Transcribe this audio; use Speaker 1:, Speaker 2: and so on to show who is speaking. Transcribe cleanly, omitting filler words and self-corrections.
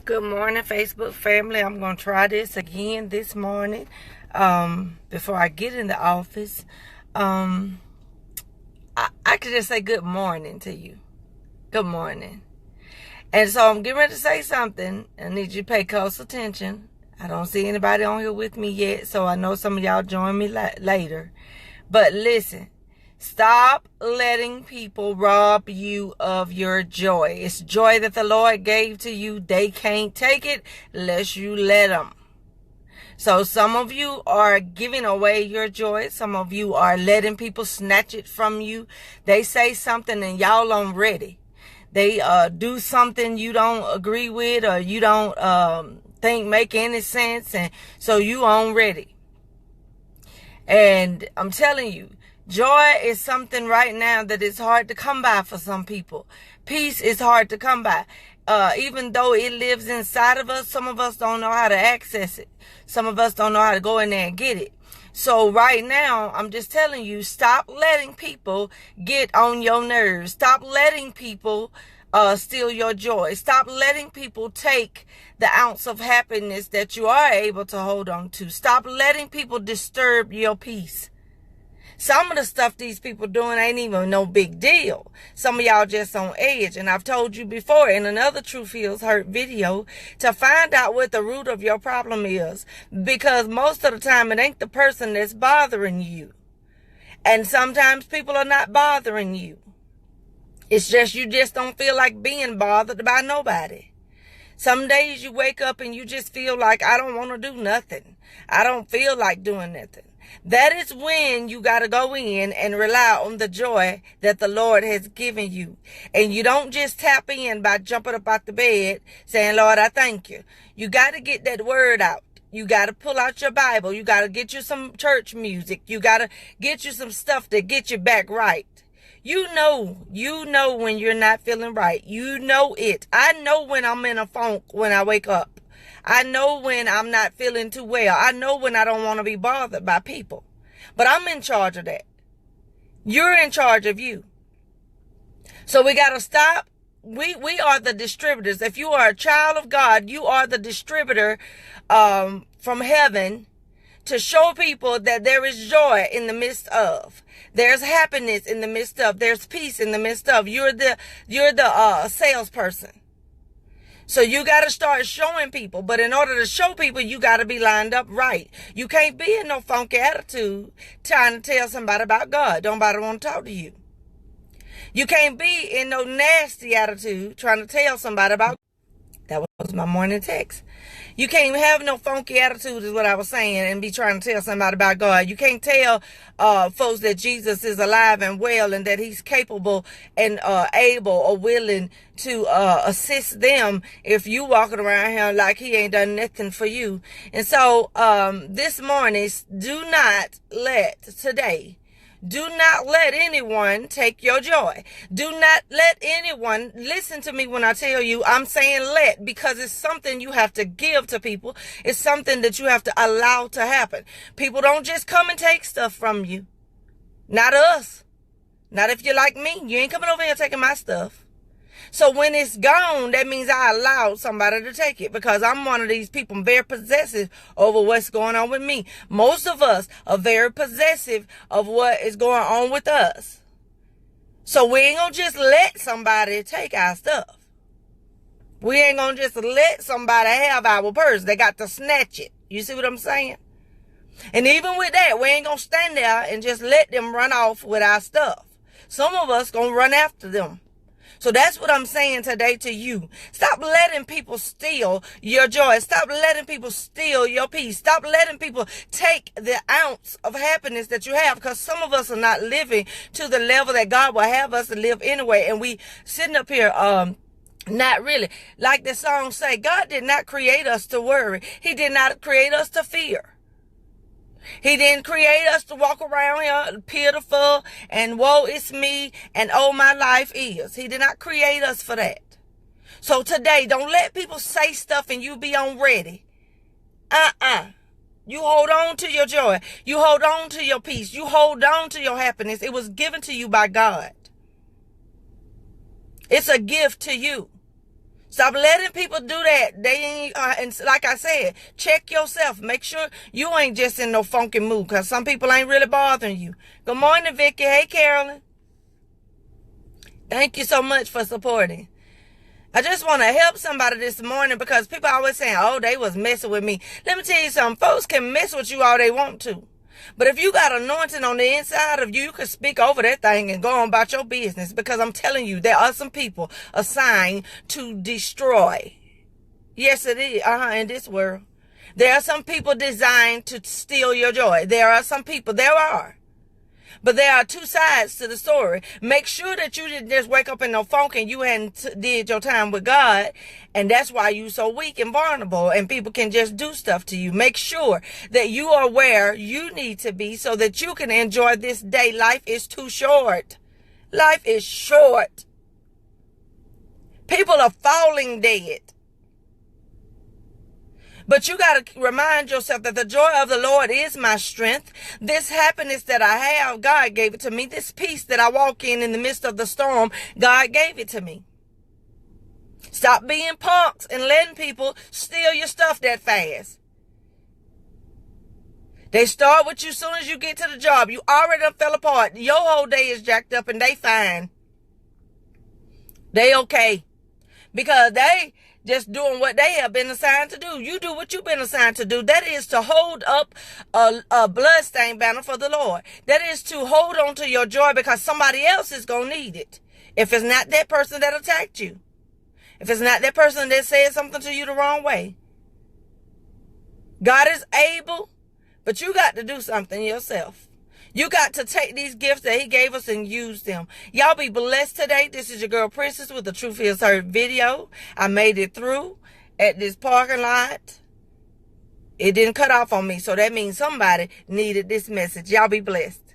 Speaker 1: Good morning, Facebook family. I'm going to try this again this morning before I get in the office. I could just say good morning to you. Good morning. And so I'm getting ready to say something. I need you to pay close attention. I don't see anybody on here with me yet, so I know some of y'all join me later. But listen. Stop letting people rob you of your joy. It's joy that the Lord gave to you. They can't take it unless you let them. So some of you are giving away your joy. Some of you are letting people snatch it from you. They say something and y'all aren't ready. They do something you don't agree with or you don't think make any sense, and so you aren't ready. And I'm telling you, joy is something right now that is hard to come by for some people. Peace is hard to come by. Even though it lives inside of us, some of us don't know how to access it. Some of us don't know how to go in there and get it. So right now, I'm just telling you, stop letting people get on your nerves. Stop letting people steal your joy. Stop letting people take the ounce of happiness that you are able to hold on to. Stop letting people disturb your peace. Some of the stuff these people doing ain't even no big deal. Some of y'all just on edge. And I've told you before in another Truth Heals Hurt video to find out what the root of your problem is. Because most of the time it ain't the person that's bothering you. And sometimes people are not bothering you. It's just you just don't feel like being bothered by nobody. Some days you wake up and you just feel like, I don't want to do nothing. I don't feel like doing nothing. That is when you got to go in and rely on the joy that the Lord has given you. And you don't just tap in by jumping up out the bed saying, Lord, I thank you. You got to get that word out. You got to pull out your Bible. You got to get you some church music. You got to get you some stuff to get you back right. You know when you're not feeling right. You know it. I know when I'm in a funk when I wake up. I know when I'm not feeling too well. I know when I don't want to be bothered by people. But I'm in charge of that. You're in charge of you. So we got to stop. We are the distributors. If you are a child of God, you are the distributor from heaven to show people that there is joy in the midst of. There's happiness in the midst of. There's peace in the midst of. You're the salesperson. So you got to start showing people. But in order to show people, you got to be lined up right. You can't be in no funky attitude trying to tell somebody about God. Nobody want to talk to you. You can't be in no nasty attitude trying to tell somebody about God. That was my morning text. You can't have no funky attitude is what I was saying and be trying to tell somebody about God. You can't tell folks that Jesus is alive and well and that he's capable and able or willing to assist them if you walking around here like he ain't done nothing for you. And so this morning, do not let anyone take your joy. Do not let anyone, listen to me when I tell you, I'm saying let, because it's something you have to give to people. It's something that you have to allow to happen. People don't just come and take stuff from you. Not us. Not if you're like me. You ain't coming over here taking my stuff. So when it's gone, that means I allowed somebody to take it because I'm one of these people. I'm very possessive over what's going on with me. Most of us are very possessive of what is going on with us. So we ain't going to just let somebody take our stuff. We ain't going to just let somebody have our purse. They got to snatch it. You see what I'm saying? And even with that, we ain't going to stand there and just let them run off with our stuff. Some of us going to run after them. So that's what I'm saying today to you. Stop letting people steal your joy. Stop letting people steal your peace. Stop letting people take the ounce of happiness that you have, because some of us are not living to the level that God will have us to live anyway. And we sitting up here, not really. Like the song say, God did not create us to worry. He did not create us to fear. He didn't create us to walk around here pitiful and woe is me and oh my life is. He did not create us for that. So today, don't let people say stuff and you be on ready. You hold on to your joy. You hold on to your peace. You hold on to your happiness. It was given to you by God. It's a gift to you. Stop letting people do that. They ain't, and like I said, check yourself. Make sure you ain't just in no funky mood, because some people ain't really bothering you. Good morning, Vicky. Hey, Carolyn. Thank you so much for supporting. I just want to help somebody this morning, because people always saying, oh, they was messing with me. Let me tell you something. Folks can mess with you all they want to. But if you got anointing on the inside of you, you can speak over that thing and go on about your business. Because I'm telling you, there are some people assigned to destroy. Yes, it is. In this world. There are some people designed to steal your joy. There are some people. There are. But there are two sides to the story. Make sure that you didn't just wake up in no funk and you hadn't did your time with God. And that's why you so weak and vulnerable and people can just do stuff to you. Make sure that you are where you need to be so that you can enjoy this day. Life is too short. Life is short. People are falling dead. But you got to remind yourself that the joy of the Lord is my strength. This happiness that I have, God gave it to me. This peace that I walk in the midst of the storm, God gave it to me. Stop being punks and letting people steal your stuff that fast. They start with you as soon as you get to the job. You already done fell apart. Your whole day is jacked up and they fine. They okay. Because they just doing what they have been assigned to do. You do what you've been assigned to do. That is to hold up a bloodstained banner for the Lord. That is to hold on to your joy, because somebody else is going to need it. If it's not that person that attacked you. If it's not that person that said something to you the wrong way. God is able, but you got to do something yourself. You got to take these gifts that he gave us and use them. Y'all be blessed today. This is your girl Princess with the Truth Is Heard video. I made it through at this parking lot. It didn't cut off on me, so that means somebody needed this message. Y'all be blessed.